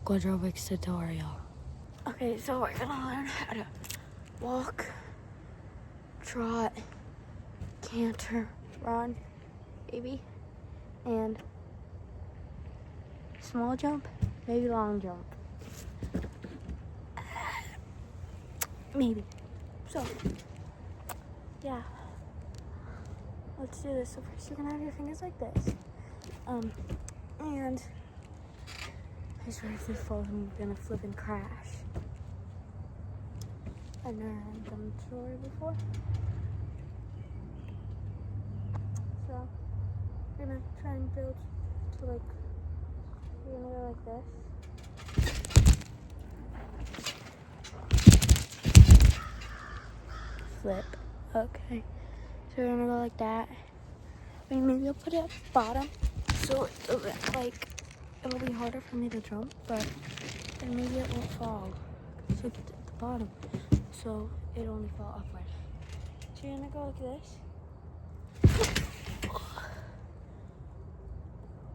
Quadrobics tutorial. Okay, so we're gonna learn how to walk, trot, canter, run, maybe, and small jump, maybe long jump. Maybe. So, yeah. Let's do this. So first you're gonna have your fingers like this. And I swear if this falls, I'm gonna flip and crash. I've never done the story before. So we're gonna try and build to like, we're gonna go like this. Flip. Okay. So we're gonna go like that. And maybe I'll put it at the bottom. So it'll be harder for me to jump, but then maybe it won't fall. So it's at the bottom. So it only fall upward. So you're gonna go like this.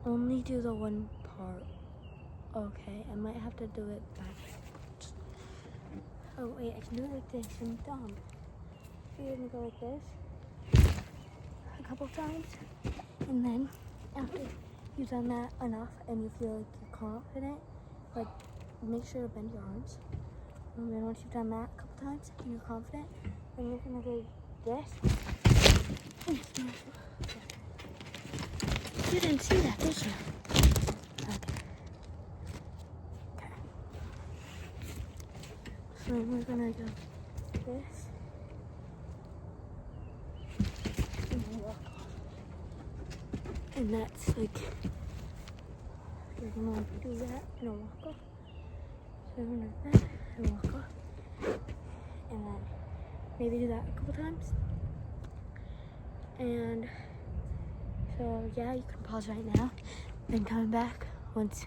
Only do the one part. Okay, I might have to do it backwards. Oh wait, I can do it like this. I'm dumb. So you're gonna go like this a couple times, and then after you've done that enough and you feel like you're confident, like make sure to bend your arms. And then once you've done that a couple times and you're confident, then you're gonna do this. You didn't see that, did you? Okay. So then we're gonna go this. And then walk off. And that's like, you're gonna do that and walk off. So we're gonna do that and walk off. And then maybe do that a couple times. And so yeah, you can pause right now, then come back once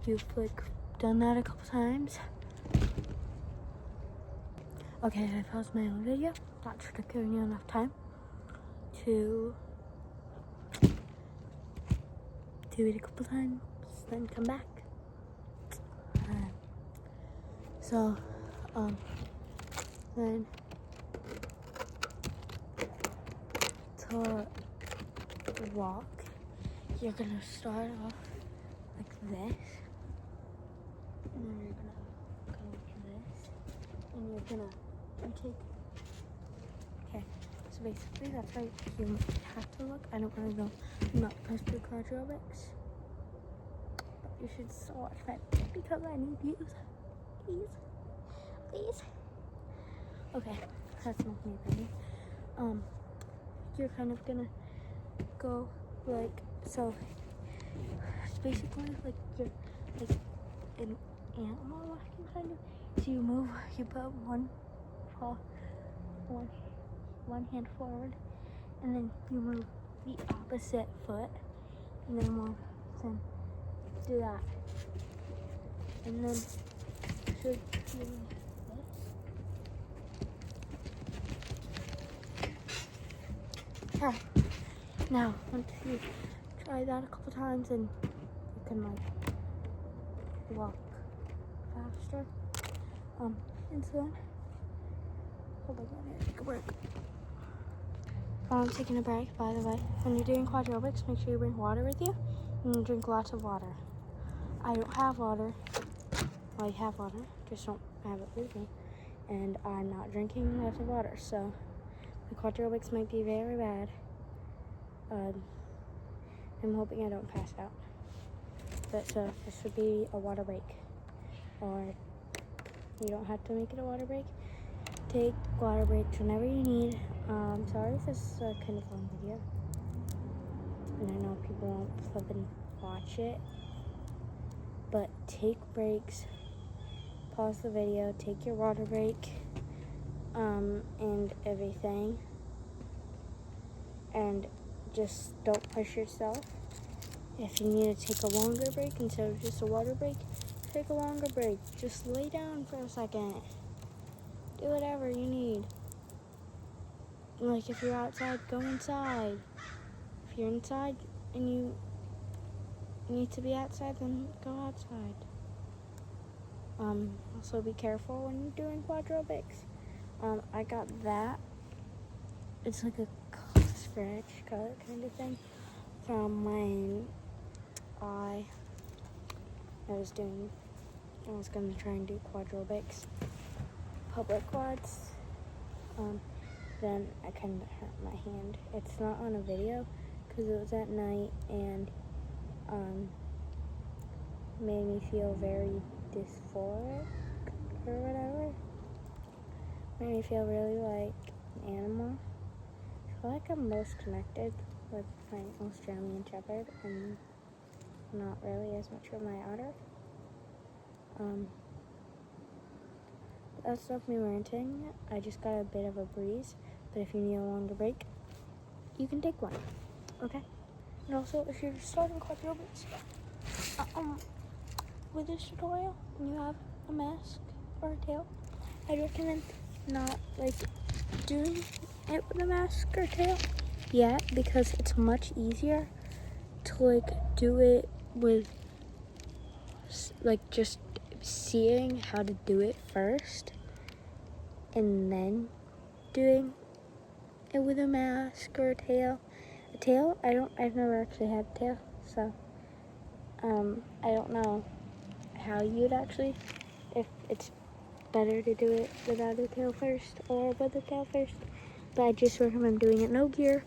you've like done that a couple times. Okay, I paused my own video. That should have given you enough time to do it a couple times, then come back. So, then to walk, you're gonna start off like this, and then you're gonna go like this, and you're gonna take. Okay, so basically that's right. You have to look. I don't really know. I'm not supposed to do quadrobics, but you should still watch my because I need views. Please. Okay, that's not me, baby. You're kind of gonna go like so. It's basically like you're like an animal walking kind of. So you move, you put one paw, one hand forward, and then you move the opposite foot, and then do that, and then should do this. Okay. Now, once you try that a couple times, and you can like walk faster. And so then, hold on, I'm gonna take a break. While I'm taking a break, by the way, when you're doing quadrobics, make sure you bring water with you and drink lots of water. I don't have water. Well, I have water, just don't have it with me. And I'm not drinking lots of water, so the quadrobics might be very bad. I'm hoping I don't pass out. But so this would be a water break. Or you don't have to make it a water break. Take water breaks whenever you need. Sorry if this is a kind of long video. And I know people won't flip and watch it. But take breaks. Pause the video. Take your water break. And everything. And just don't push yourself. If you need to take a longer break instead of just a water break, take a longer break. Just lay down for a second. Do whatever you need. Like if you're outside, go inside. If you're inside and you need to be outside, then go outside. Also be careful when you're doing quadrobics. I got that. It's like a scratch cut kind of thing from my eye. I was gonna try and do quadrobics, public quads. Then I kind of hurt my hand. It's not on a video because it was at night and made me feel very dysphoric or whatever. Made me feel really like an animal. I feel like I'm most connected with my Australian Shepherd and not really as much with my otter. That stopped me ranting. I just got a bit of a breeze, but if you need a longer break, you can take one, okay? And also, if you're starting quadrobics, with this tutorial, and you have a mask or a tail, I'd recommend not doing it with a mask or tail yet, because it's much easier to do it with just seeing how to do it first and then doing it with a mask or a tail. A tail, I've never actually had a tail, so I don't know how you'd actually, if it's better to do it without a tail first or with a tail first, but I just recommend doing it no gear,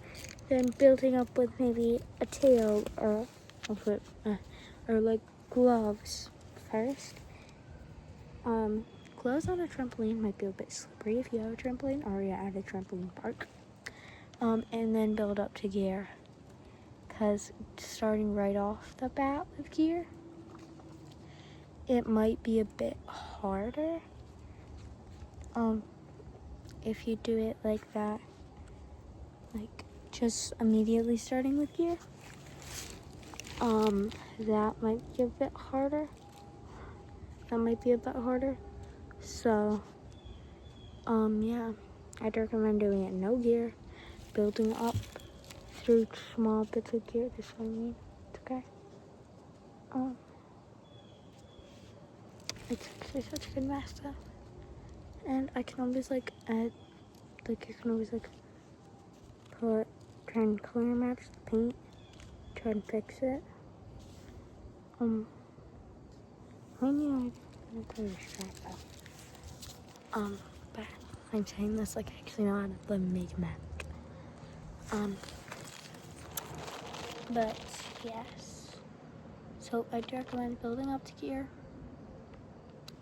then building up with maybe a tail or gloves first. Gloves on a trampoline might be a bit slippery if you have a trampoline or you're at a trampoline park. And then build up to gear, because starting right off the bat with gear, it might be a bit harder. If you do it like that, just immediately starting with gear, that might be a bit harder. So, yeah, I'd recommend doing it no gear, building up through small bits of gear. This is what I mean. It's okay. It's actually such a good master, and I can always add, you can always try and color match the paint, try and fix it. I'm gonna tell you straight though. But I'm saying this I actually know how to make a mask. But yes. So I'd recommend building up to gear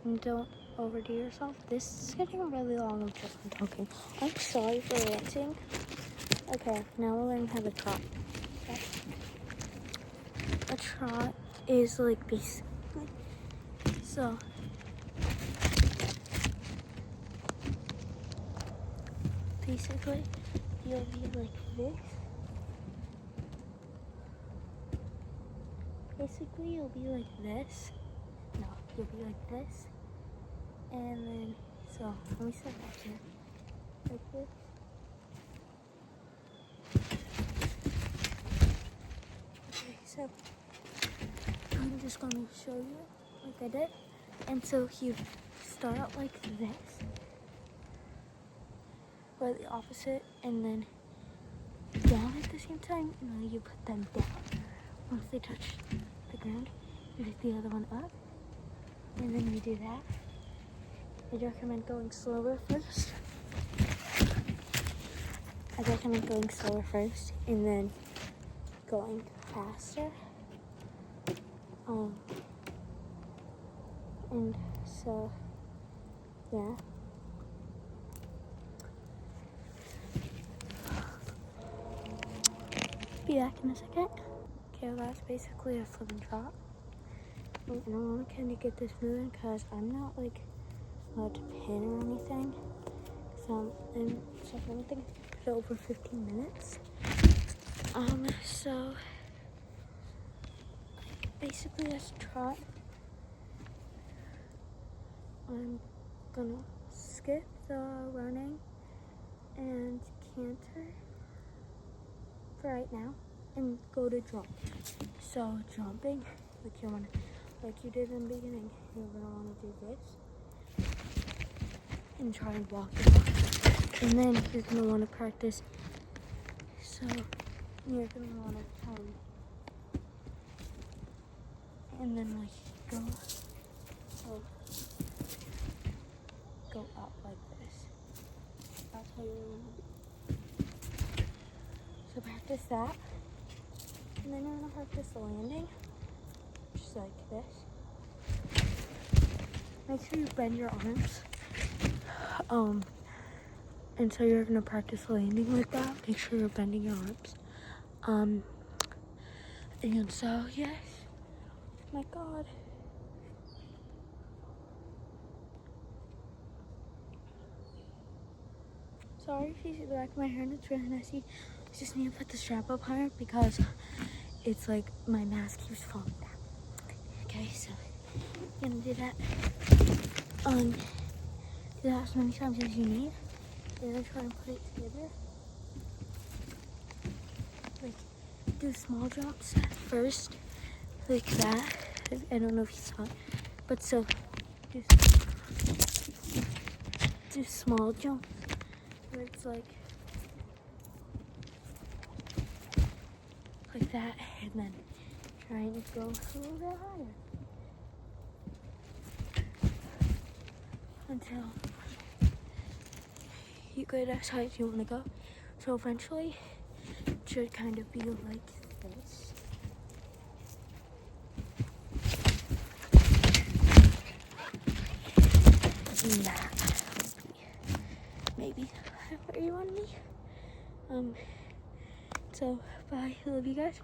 and don't overdo yourself. This is getting really long. I'm talking. I'm sorry for ranting. Okay, now we'll learn how to trot. Okay. A trot is basically so. Basically, you'll be like this. Basically, you'll be like this. No, you'll be like this. And then, so, let me set that here. Like this. Okay, so, I'm just going to show you like I did. And so, you start out like this. Or the opposite, and then down at the same time, and then you put them down. Once they touch the ground, you pick the other one up, and then you do that. I'd recommend going slower first. And then going faster. And so, yeah. Be back in a second. Okay, well, that's basically a flip and trot. And I want to kind of get this moving because I'm not allowed to pin or anything. So I'm anything for over 15 minutes. So basically that's trot. I'm gonna skip the running and canter for right now and go to jump. So jumping, you want like you did in the beginning. You're gonna want to do this and try and walk it off. And then you're gonna want to practice. So you're gonna want to turn and then like go up like this. That's how you're gonna. So practice that, and then you're gonna practice the landing, just like this. Make sure you bend your arms. And so you're gonna practice landing like that. Make sure you're bending your arms. And so yes, my God. Sorry if you see the back of my hair and it's really messy. I just need to put the strap up higher because it's like my mask keeps falling down. Okay, so I'm gonna do that. Do that as many times as you need. And then try and put it together. Like, do small jumps first, like that. I don't know if you saw it, but so do small jumps where it's like that, and then try and go a little bit higher until you get as high as you want to go. So eventually it should kind of be like this. And that would be maybe where you want to be. So bye, I love you guys.